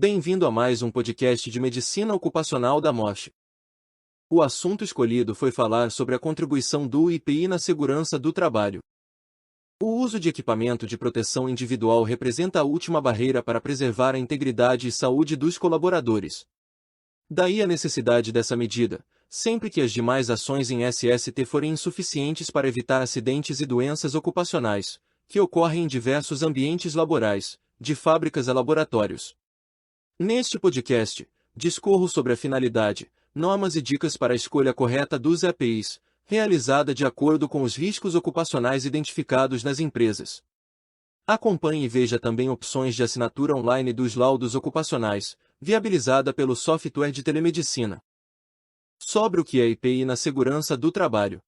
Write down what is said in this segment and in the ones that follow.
Bem-vindo a mais um podcast de medicina ocupacional da MOSH. O assunto escolhido foi falar sobre a contribuição do IPI na segurança do trabalho. O uso de equipamento de proteção individual representa a última barreira para preservar a integridade e saúde dos colaboradores. Daí a necessidade dessa medida, sempre que as demais ações em SST forem insuficientes para evitar acidentes e doenças ocupacionais, que ocorrem em diversos ambientes laborais, de fábricas a laboratórios. Neste podcast, discorro sobre a finalidade, normas e dicas para a escolha correta dos EPIs, realizada de acordo com os riscos ocupacionais identificados nas empresas. Acompanhe e veja também opções de assinatura online dos laudos ocupacionais, viabilizada pelo software de telemedicina. Sobre o que é IPI na segurança do trabalho.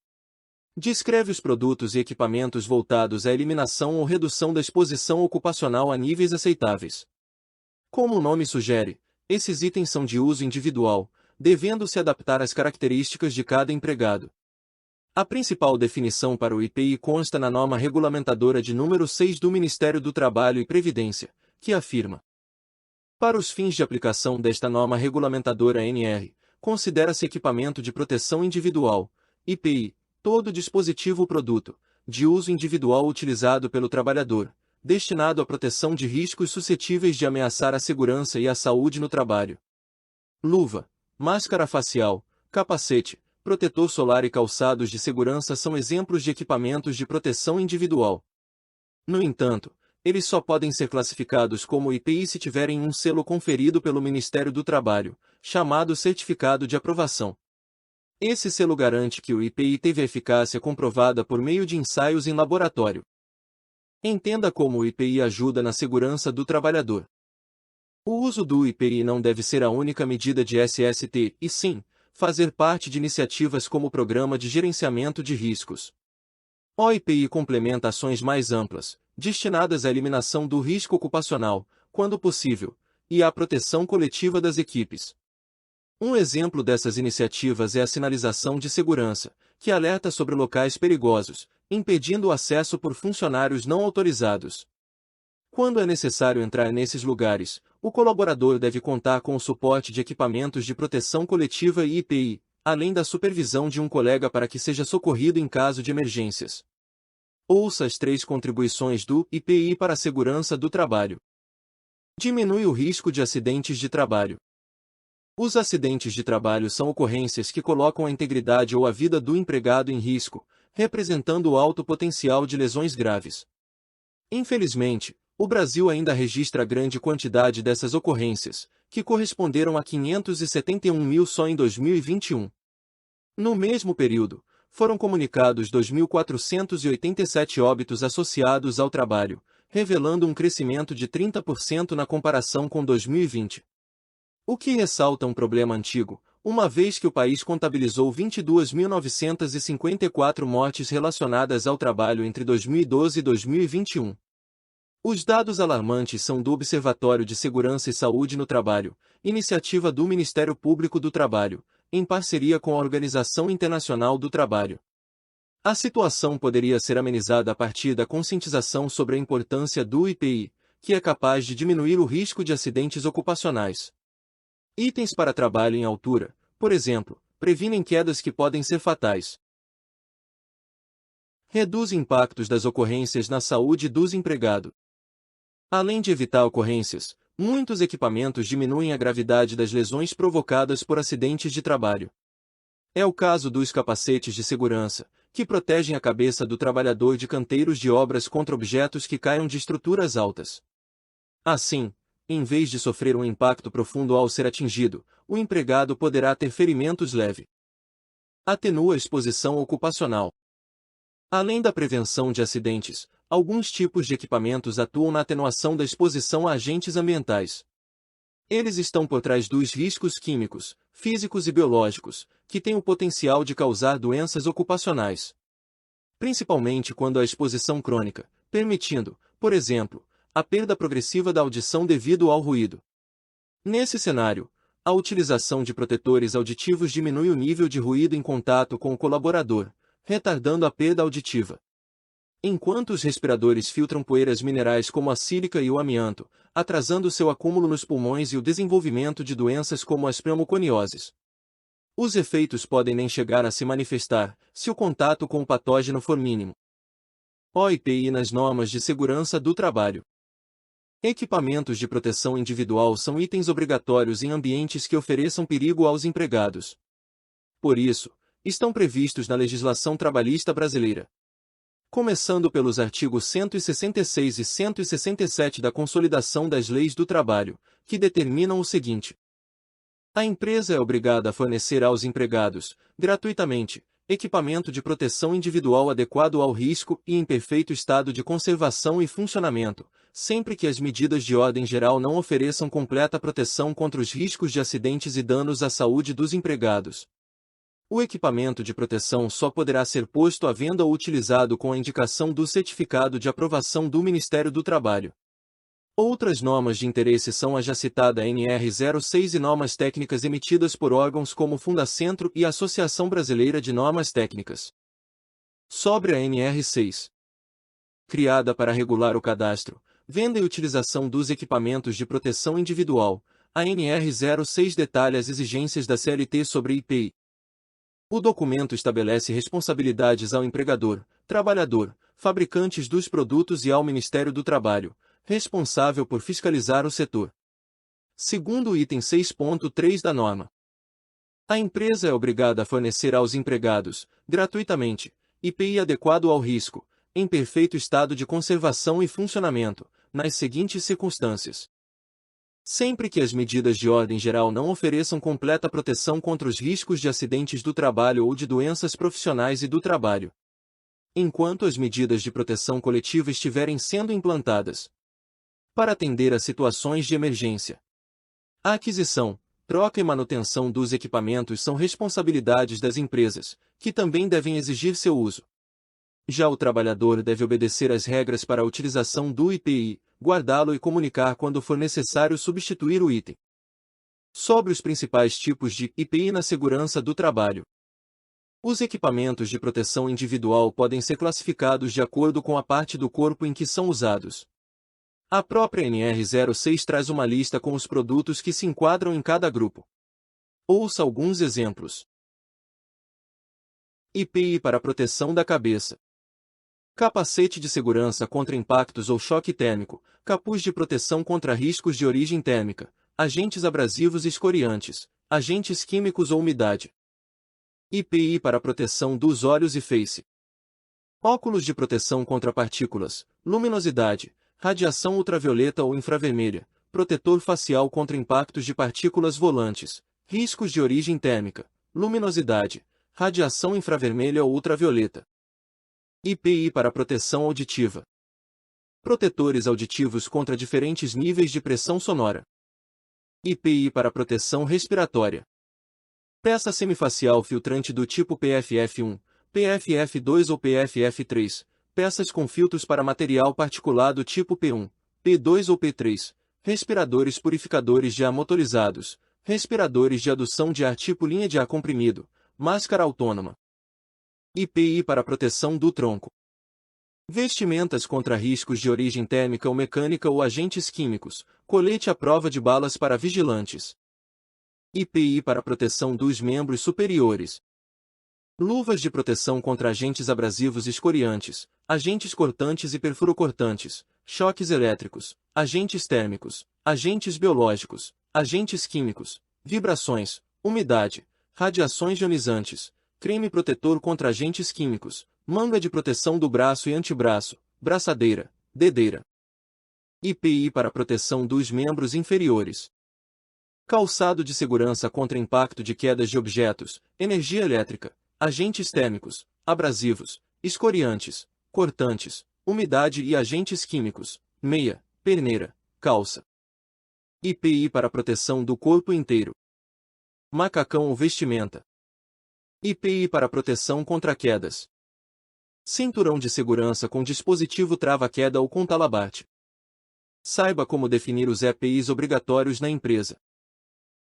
Descreve os produtos e equipamentos voltados à eliminação ou redução da exposição ocupacional a níveis aceitáveis. Como o nome sugere, esses itens são de uso individual, devendo se adaptar às características de cada empregado. A principal definição para o IPI consta na norma regulamentadora de número 6 do Ministério do Trabalho e Previdência, que afirma: para os fins de aplicação desta norma regulamentadora NR, considera-se equipamento de proteção individual, IPI, todo dispositivo ou produto, de uso individual utilizado pelo trabalhador, destinado à proteção de riscos suscetíveis de ameaçar a segurança e a saúde no trabalho. Luva, máscara facial, capacete, protetor solar e calçados de segurança são exemplos de equipamentos de proteção individual. No entanto, eles só podem ser classificados como IPI se tiverem um selo conferido pelo Ministério do Trabalho, chamado Certificado de Aprovação. Esse selo garante que o IPI teve eficácia comprovada por meio de ensaios em laboratório. Entenda como o IPI ajuda na segurança do trabalhador. O uso do IPI não deve ser a única medida de SST, e sim, fazer parte de iniciativas como o Programa de Gerenciamento de Riscos. O IPI complementa ações mais amplas, destinadas à eliminação do risco ocupacional, quando possível, e à proteção coletiva das equipes. Um exemplo dessas iniciativas é a sinalização de segurança, que alerta sobre locais perigosos, impedindo o acesso por funcionários não autorizados. Quando é necessário entrar nesses lugares, o colaborador deve contar com o suporte de equipamentos de proteção coletiva e IPI, além da supervisão de um colega para que seja socorrido em caso de emergências. Ouça as 3 contribuições do IPI para a segurança do trabalho. Diminui o risco de acidentes de trabalho. Os acidentes de trabalho são ocorrências que colocam a integridade ou a vida do empregado em risco, representando o alto potencial de lesões graves. Infelizmente, o Brasil ainda registra grande quantidade dessas ocorrências, que corresponderam a 571 mil só em 2021. No mesmo período, foram comunicados 2.487 óbitos associados ao trabalho, revelando um crescimento de 30% na comparação com 2020. O que ressalta um problema antigo, uma vez que o país contabilizou 22.954 mortes relacionadas ao trabalho entre 2012 e 2021. Os dados alarmantes são do Observatório de Segurança e Saúde no Trabalho, iniciativa do Ministério Público do Trabalho, em parceria com a Organização Internacional do Trabalho. A situação poderia ser amenizada a partir da conscientização sobre a importância do IPI, que é capaz de diminuir o risco de acidentes ocupacionais. Itens para trabalho em altura, por exemplo, previnem quedas que podem ser fatais. Reduz impactos das ocorrências na saúde dos empregados. Além de evitar ocorrências, muitos equipamentos diminuem a gravidade das lesões provocadas por acidentes de trabalho. É o caso dos capacetes de segurança, que protegem a cabeça do trabalhador de canteiros de obras contra objetos que caiam de estruturas altas. Assim, em vez de sofrer um impacto profundo ao ser atingido, o empregado poderá ter ferimentos leves. Atenua a exposição ocupacional. Além da prevenção de acidentes, alguns tipos de equipamentos atuam na atenuação da exposição a agentes ambientais. Eles estão por trás dos riscos químicos, físicos e biológicos, que têm o potencial de causar doenças ocupacionais. Principalmente quando há exposição crônica, permitindo, por exemplo, a perda progressiva da audição devido ao ruído. Nesse cenário, a utilização de protetores auditivos diminui o nível de ruído em contato com o colaborador, retardando a perda auditiva. Enquanto os respiradores filtram poeiras minerais como a sílica e o amianto, atrasando seu acúmulo nos pulmões e o desenvolvimento de doenças como as pneumoconioses. Os efeitos podem nem chegar a se manifestar, se o contato com o patógeno for mínimo. OIPI nas normas de segurança do trabalho. Equipamentos de proteção individual são itens obrigatórios em ambientes que ofereçam perigo aos empregados. Por isso, estão previstos na legislação trabalhista brasileira. Começando pelos artigos 166 e 167 da Consolidação das Leis do Trabalho, que determinam o seguinte: a empresa é obrigada a fornecer aos empregados, gratuitamente, equipamento de proteção individual adequado ao risco e em perfeito estado de conservação e funcionamento, sempre que as medidas de ordem geral não ofereçam completa proteção contra os riscos de acidentes e danos à saúde dos empregados. O equipamento de proteção só poderá ser posto à venda ou utilizado com a indicação do certificado de aprovação do Ministério do Trabalho. Outras normas de interesse são a já citada NR06 e normas técnicas emitidas por órgãos como Fundacentro e Associação Brasileira de Normas Técnicas. Sobre a NR6. Criada para regular o cadastro, venda e utilização dos equipamentos de proteção individual, a NR06 detalha as exigências da CLT sobre IPI. O documento estabelece responsabilidades ao empregador, trabalhador, fabricantes dos produtos e ao Ministério do Trabalho, responsável por fiscalizar o setor. Segundo o item 6.3 da norma, a empresa é obrigada a fornecer aos empregados, gratuitamente, IPI adequado ao risco, em perfeito estado de conservação e funcionamento, nas seguintes circunstâncias: sempre que as medidas de ordem geral não ofereçam completa proteção contra os riscos de acidentes do trabalho ou de doenças profissionais e do trabalho, enquanto as medidas de proteção coletiva estiverem sendo implantadas, para atender a situações de emergência. A aquisição, troca e manutenção dos equipamentos são responsabilidades das empresas, que também devem exigir seu uso. Já o trabalhador deve obedecer às regras para a utilização do IPI, guardá-lo e comunicar quando for necessário substituir o item. Sobre os principais tipos de IPI na segurança do trabalho. Os equipamentos de proteção individual podem ser classificados de acordo com a parte do corpo em que são usados. A própria NR06 traz uma lista com os produtos que se enquadram em cada grupo. Ouça alguns exemplos. IPI para proteção da cabeça. Capacete de segurança contra impactos ou choque térmico, capuz de proteção contra riscos de origem térmica, agentes abrasivos e escoriantes, agentes químicos ou umidade. IPI para proteção dos olhos e face. Óculos de proteção contra partículas, luminosidade, radiação ultravioleta ou infravermelha, protetor facial contra impactos de partículas volantes, riscos de origem térmica, luminosidade, radiação infravermelha ou ultravioleta. IPI para proteção auditiva. Protetores auditivos contra diferentes níveis de pressão sonora. IPI para proteção respiratória. Peça semifacial filtrante do tipo PFF1, PFF2 ou PFF3, peças com filtros para material particulado do tipo P1, P2 ou P3, respiradores purificadores de ar motorizados, respiradores de adução de ar tipo linha de ar comprimido, máscara autônoma. IPI para proteção do tronco. Vestimentas contra riscos de origem térmica ou mecânica ou agentes químicos, colete à prova de balas para vigilantes. IPI para proteção dos membros superiores. Luvas de proteção contra agentes abrasivos e escoriantes, agentes cortantes e perfurocortantes, choques elétricos, agentes térmicos, agentes biológicos, agentes químicos, vibrações, umidade, radiações ionizantes, creme protetor contra agentes químicos, manga de proteção do braço e antebraço, braçadeira, dedeira. IPI para proteção dos membros inferiores. Calçado de segurança contra impacto de quedas de objetos, energia elétrica, agentes térmicos, abrasivos, escoriantes, cortantes, umidade e agentes químicos, meia, perneira, calça. IPI para proteção do corpo inteiro. Macacão ou vestimenta. IPI para proteção contra quedas. Cinturão de segurança com dispositivo trava-queda ou com talabarte. Saiba como definir os EPIs obrigatórios na empresa.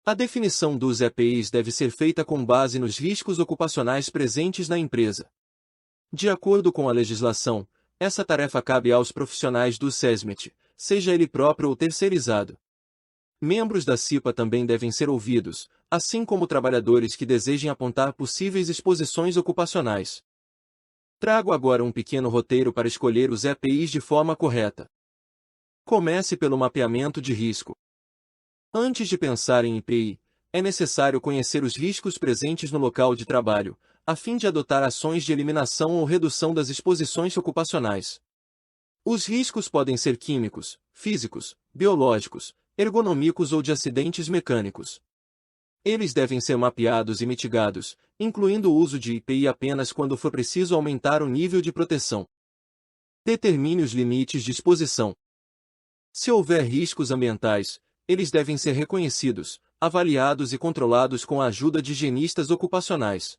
A definição dos EPIs deve ser feita com base nos riscos ocupacionais presentes na empresa. De acordo com a legislação, essa tarefa cabe aos profissionais do SESMET, seja ele próprio ou terceirizado. Membros da CIPA também devem ser ouvidos, assim como trabalhadores que desejem apontar possíveis exposições ocupacionais. Trago agora um pequeno roteiro para escolher os EPIs de forma correta. Comece pelo mapeamento de risco. Antes de pensar em EPI, é necessário conhecer os riscos presentes no local de trabalho, a fim de adotar ações de eliminação ou redução das exposições ocupacionais. Os riscos podem ser químicos, físicos, biológicos, ergonômicos ou de acidentes mecânicos. Eles devem ser mapeados e mitigados, incluindo o uso de EPI apenas quando for preciso aumentar o nível de proteção. Determine os limites de exposição. Se houver riscos ambientais, eles devem ser reconhecidos, avaliados e controlados com a ajuda de higienistas ocupacionais.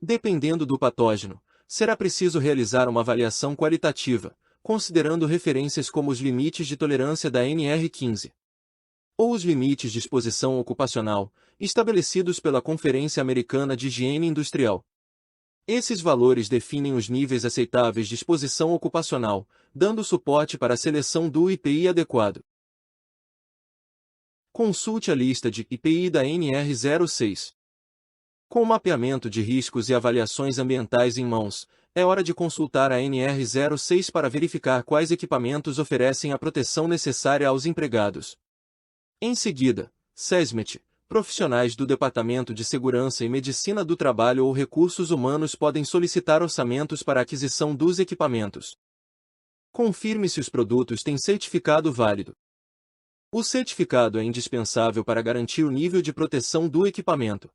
Dependendo do patógeno, será preciso realizar uma avaliação qualitativa, considerando referências como os limites de tolerância da NR15 ou os limites de exposição ocupacional, estabelecidos pela Conferência Americana de Higiene Industrial. Esses valores definem os níveis aceitáveis de exposição ocupacional, dando suporte para a seleção do EPI adequado. Consulte a lista de EPI da NR06. Com o mapeamento de riscos e avaliações ambientais em mãos, é hora de consultar a NR06 para verificar quais equipamentos oferecem a proteção necessária aos empregados. Em seguida, SESMET, profissionais do Departamento de Segurança e Medicina do Trabalho ou Recursos Humanos podem solicitar orçamentos para a aquisição dos equipamentos. Confirme se os produtos têm certificado válido. O certificado é indispensável para garantir o nível de proteção do equipamento.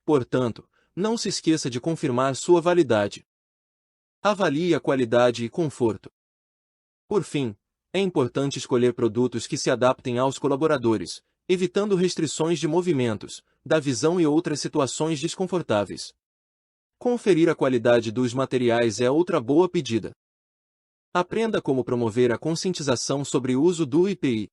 Portanto, não se esqueça de confirmar sua validade. Avalie a qualidade e conforto. Por fim, é importante escolher produtos que se adaptem aos colaboradores, evitando restrições de movimentos, da visão e outras situações desconfortáveis. Conferir a qualidade dos materiais é outra boa pedida. Aprenda como promover a conscientização sobre o uso do EPI.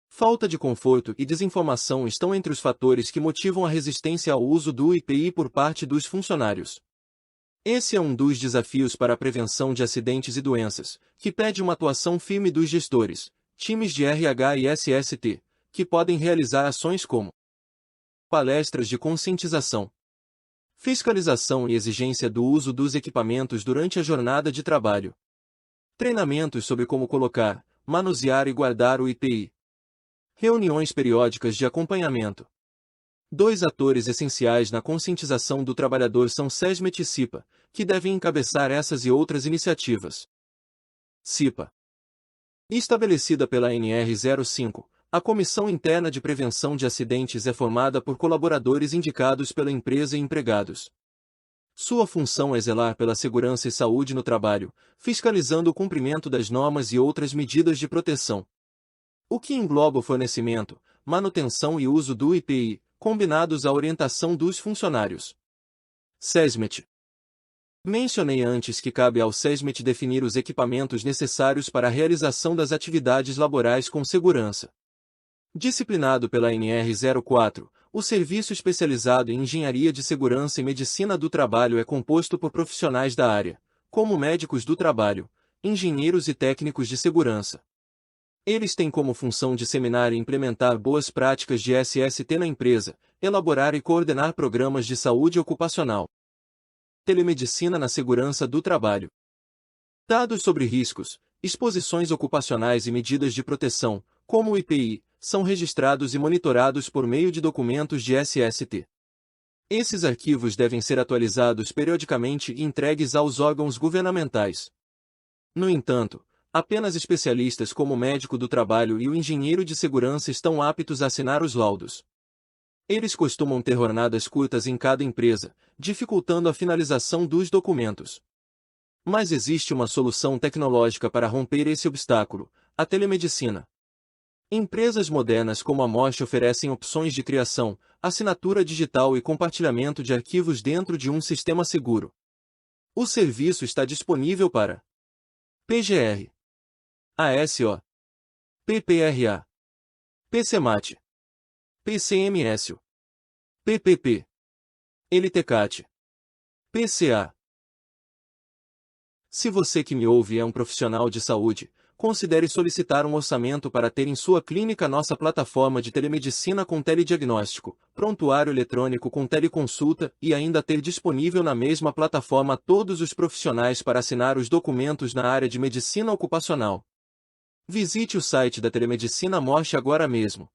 Falta de conforto e desinformação estão entre os fatores que motivam a resistência ao uso do EPI por parte dos funcionários. Esse é um dos desafios para a prevenção de acidentes e doenças, que pede uma atuação firme dos gestores, times de RH e SST, que podem realizar ações como palestras de conscientização, fiscalização e exigência do uso dos equipamentos durante a jornada de trabalho, treinamentos sobre como colocar, manusear e guardar o EPI, reuniões periódicas de acompanhamento. Dois atores essenciais na conscientização do trabalhador são SESMET e CIPA, que devem encabeçar essas e outras iniciativas. CIPA. Estabelecida pela NR05, a Comissão Interna de Prevenção de Acidentes é formada por colaboradores indicados pela empresa e empregados. Sua função é zelar pela segurança e saúde no trabalho, fiscalizando o cumprimento das normas e outras medidas de proteção. O que engloba o fornecimento, manutenção e uso do EPI, combinados à orientação dos funcionários. SESMET. Mencionei antes que cabe ao SESMET definir os equipamentos necessários para a realização das atividades laborais com segurança. Disciplinado pela NR04, o serviço especializado em Engenharia de Segurança e Medicina do Trabalho é composto por profissionais da área, como médicos do trabalho, engenheiros e técnicos de segurança. Eles têm como função disseminar e implementar boas práticas de SST na empresa, elaborar e coordenar programas de saúde ocupacional. Telemedicina na segurança do trabalho. Dados sobre riscos, exposições ocupacionais e medidas de proteção, como o EPI, são registrados e monitorados por meio de documentos de SST. Esses arquivos devem ser atualizados periodicamente e entregues aos órgãos governamentais. No entanto, apenas especialistas como o médico do trabalho e o engenheiro de segurança estão aptos a assinar os laudos. Eles costumam ter jornadas curtas em cada empresa, dificultando a finalização dos documentos. Mas existe uma solução tecnológica para romper esse obstáculo: a telemedicina. Empresas modernas como a Mosh oferecem opções de criação, assinatura digital e compartilhamento de arquivos dentro de um sistema seguro. O serviço está disponível para PGR, ASO, PPRA, PCMAT, PCMS, PPP, LTCAT, PCA. Se você que me ouve é um profissional de saúde, considere solicitar um orçamento para ter em sua clínica nossa plataforma de telemedicina com telediagnóstico, prontuário eletrônico com teleconsulta e ainda ter disponível na mesma plataforma todos os profissionais para assinar os documentos na área de medicina ocupacional. Visite o site da Telemedicina Moche agora mesmo.